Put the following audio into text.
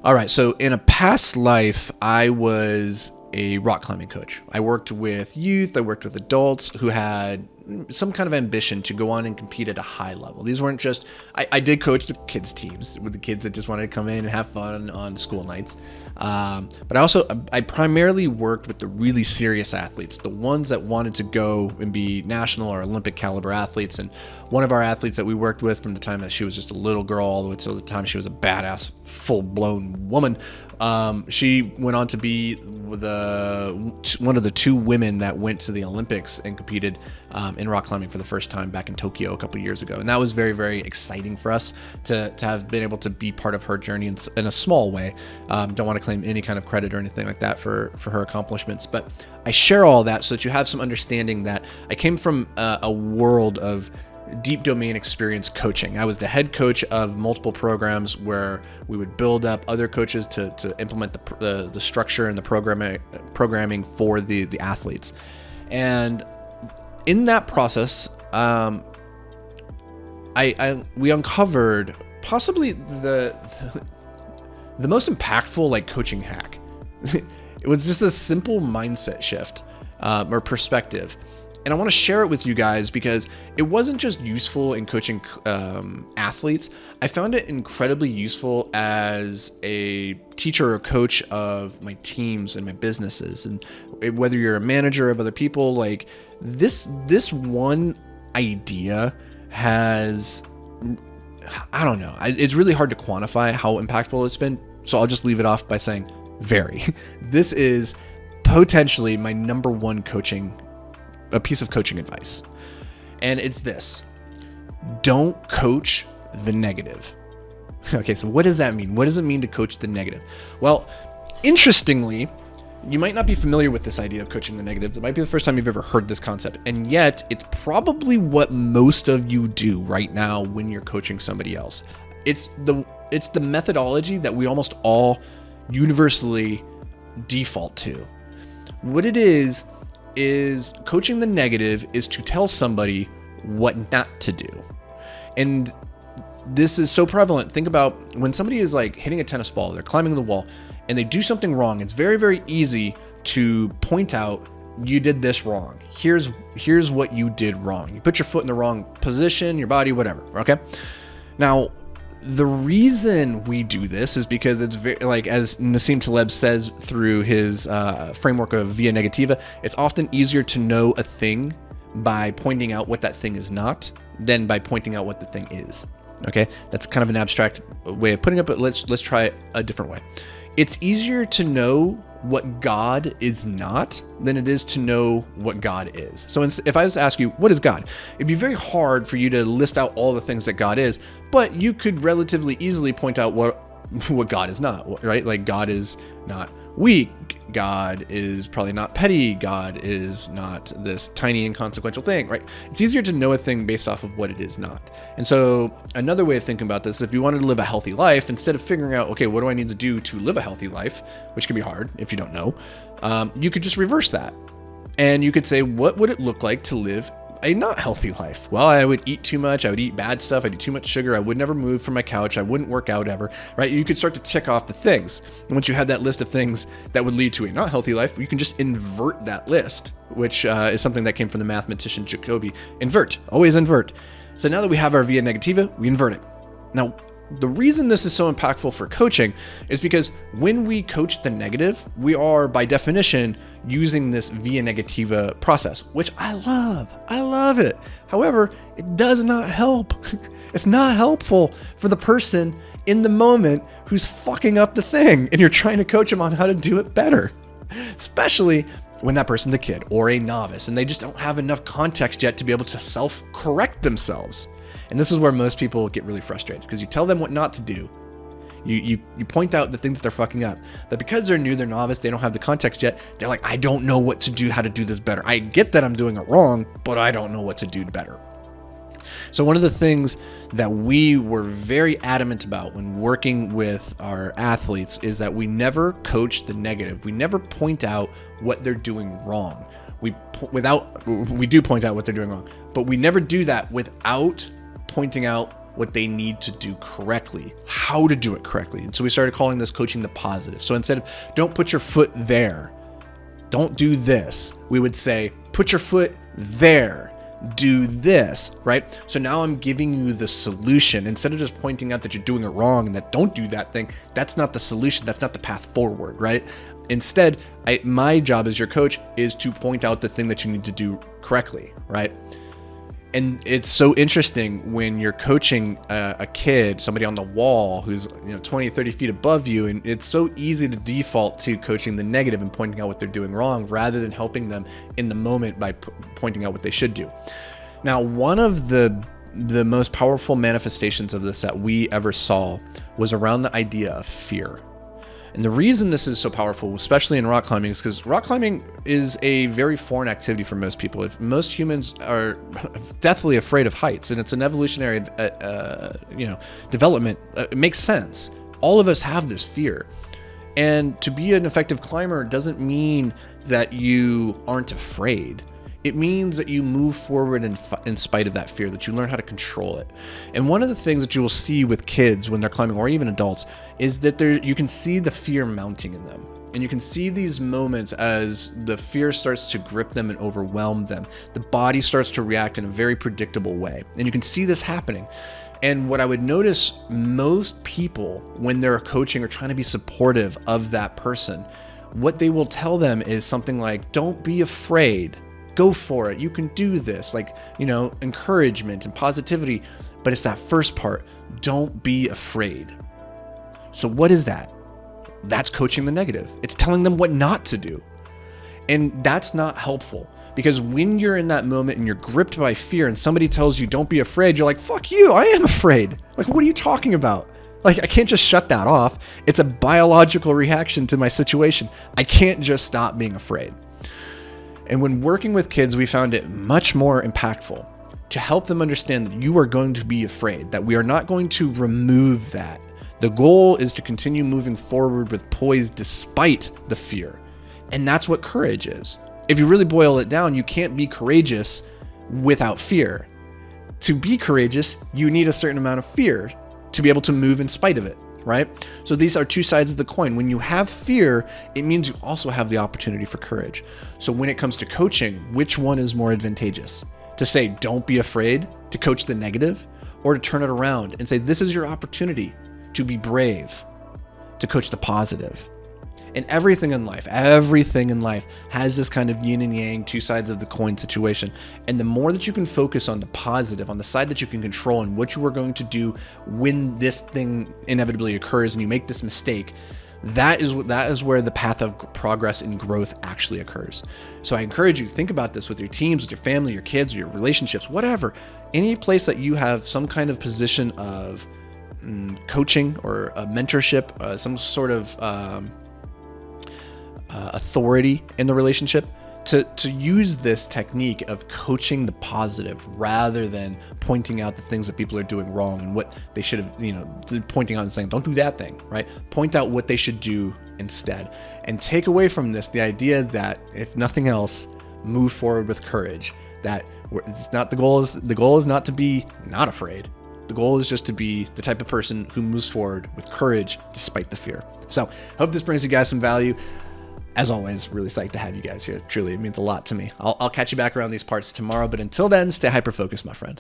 All right. So in a past life, I was a rock climbing coach. I worked with youth. I worked with adults who had some kind of ambition to go on and compete at a high level. These weren't just, I did coach the kids teams with the kids that just wanted to come in and have fun on school nights. But I primarily worked with the really serious athletes, the ones that wanted to go and be national or Olympic caliber athletes. And one of our athletes that we worked with from the time that she was just a little girl all the way to the time she was a badass, full-blown woman, she went on to be one of the two women that went to the Olympics and competed in rock climbing for the first time back in Tokyo a couple years ago. And that was very, very exciting for us to have been able to be part of her journey in a small way. Don't want to claim any kind of credit or anything like that for her accomplishments, but I share all that so that you have some understanding that I came from a world of deep domain experience coaching. I was the head coach of multiple programs where we would build up other coaches to implement the structure and the programming for the athletes. And in that process, we uncovered possibly the most impactful like coaching hack. It was just a simple mindset shift or perspective. And I want to share it with you guys because it wasn't just useful in coaching athletes. I found it incredibly useful as a teacher or coach of my teams and my businesses. And whether you're a manager of other people, like this one idea has, I don't know. It's really hard to quantify how impactful it's been. So I'll just leave it off by saying very. This is potentially my number one a piece of coaching advice. And it's this: don't coach the negative. Okay, so what does that mean? What does it mean to coach the negative? Well, interestingly, you might not be familiar with this idea of coaching the negatives. It might be the first time you've ever heard this concept. And yet it's probably what most of you do right now when you're coaching somebody else. It's the methodology that we almost all universally default to. What it is coaching the negative is to tell somebody what not to do. And this is so prevalent. Think about when somebody is like hitting a tennis ball, they're climbing the wall, and they do something wrong. It's very, very easy to point out, you did this wrong. Here's what you did wrong. You put your foot in the wrong position, your body, whatever. Okay. Now, the reason we do this is because it's very, like, as Nassim Taleb says through his framework of via negativa, it's often easier to know a thing by pointing out what that thing is not than by pointing out what the thing is. Okay, that's kind of an abstract way of putting it, but let's try it a different way. It's easier to know what God is not than it is to know what God is. So if I was to ask you, what is God? It'd be very hard for you to list out all the things that God is, but you could relatively easily point out what God is not, right? Like God is not weak. God is probably not petty. God is not this tiny inconsequential thing, right? It's easier to know a thing based off of what it is not. And so another way of thinking about this, if you wanted to live a healthy life, instead of figuring out, okay, what do I need to do to live a healthy life, which can be hard if you don't know, you could just reverse that. And you could say, what would it look like to live a not healthy life? Well, I would eat too much. I would eat bad stuff. I'd eat too much sugar. I would never move from my couch. I wouldn't work out ever, right? You could start to tick off the things. And once you had that list of things that would lead to a not healthy life, you can just invert that list, which is something that came from the mathematician Jacobi. Invert, always invert. So now that we have our via negativa, we invert it. Now, the reason this is so impactful for coaching is because when we coach the negative, we are by definition using this via negativa process, which I love. I love it. However, it does not help. It's not helpful for the person in the moment who's fucking up the thing and you're trying to coach them on how to do it better, especially when that person's a kid or a novice and they just don't have enough context yet to be able to self-correct themselves. And this is where most people get really frustrated because you tell them what not to do. You point out the things that they're fucking up. But because they're new, they're novice, they don't have the context yet, they're like, I don't know what to do, how to do this better. I get that I'm doing it wrong, but I don't know what to do better. So one of the things that we were very adamant about when working with our athletes is that we never coach the negative. We never point out what they're doing wrong. We do point out what they're doing wrong, but we never do that without pointing out what they need to do correctly, how to do it correctly. And so we started calling this coaching the positive. So instead of don't put your foot there, don't do this, we would say, put your foot there, do this, right? So now I'm giving you the solution instead of just pointing out that you're doing it wrong and that don't do that thing. That's not the solution. That's not the path forward, right? Instead, my job as your coach is to point out the thing that you need to do correctly, right? And it's so interesting when you're coaching a kid, somebody on the wall who's 20, 30 feet above you, and it's so easy to default to coaching the negative and pointing out what they're doing wrong rather than helping them in the moment by pointing out what they should do. Now, one of the most powerful manifestations of this that we ever saw was around the idea of fear. And the reason this is so powerful, especially in rock climbing, is because rock climbing is a very foreign activity for most people. If most humans are deathly afraid of heights, and it's an evolutionary, development, it makes sense. All of us have this fear. And to be an effective climber doesn't mean that you aren't afraid. It means that you move forward in spite of that fear, that you learn how to control it. And one of the things that you will see with kids when they're climbing, or even adults, is that you can see the fear mounting in them. And you can see these moments as the fear starts to grip them and overwhelm them. The body starts to react in a very predictable way. And you can see this happening. And what I would notice, most people, when they're coaching or trying to be supportive of that person, what they will tell them is something like, don't be afraid. Go for it. You can do this. Encouragement and positivity. But it's that first part. Don't be afraid. So what is that? That's coaching the negative. It's telling them what not to do. And that's not helpful, because when you're in that moment and you're gripped by fear and somebody tells you don't be afraid, you're like, fuck you, I am afraid. Like, what are you talking about? Like, I can't just shut that off. It's a biological reaction to my situation. I can't just stop being afraid. And when working with kids, we found it much more impactful to help them understand that you are going to be afraid, that we are not going to remove that. The goal is to continue moving forward with poise despite the fear. And that's what courage is. If you really boil it down, you can't be courageous without fear. To be courageous, you need a certain amount of fear to be able to move in spite of it, right? So these are two sides of the coin. When you have fear, it means you also have the opportunity for courage. So when it comes to coaching, which one is more advantageous? To say, don't be afraid, to coach the negative, or to turn it around and say, this is your opportunity to be brave, to coach the positive. And everything in life has this kind of yin and yang, two sides of the coin situation. And the more that you can focus on the positive, on the side that you can control and what you are going to do when this thing inevitably occurs and you make this mistake, that is where the path of progress and growth actually occurs. So I encourage you, think about this with your teams, with your family, your kids, or your relationships, whatever. Any place that you have some kind of position of coaching or a mentorship, some sort of authority in the relationship, to use this technique of coaching the positive rather than pointing out the things that people are doing wrong and what they should have, pointing out and saying, don't do that thing, right? Point out what they should do instead. And take away from this the idea that, if nothing else, move forward with courage. That it's not the goal is not to be not afraid. The goal is just to be the type of person who moves forward with courage despite the fear. So hope this brings you guys some value. As always, really psyched to have you guys here. Truly, it means a lot to me. I'll catch you back around these parts tomorrow, but until then, stay hyper-focused, my friend.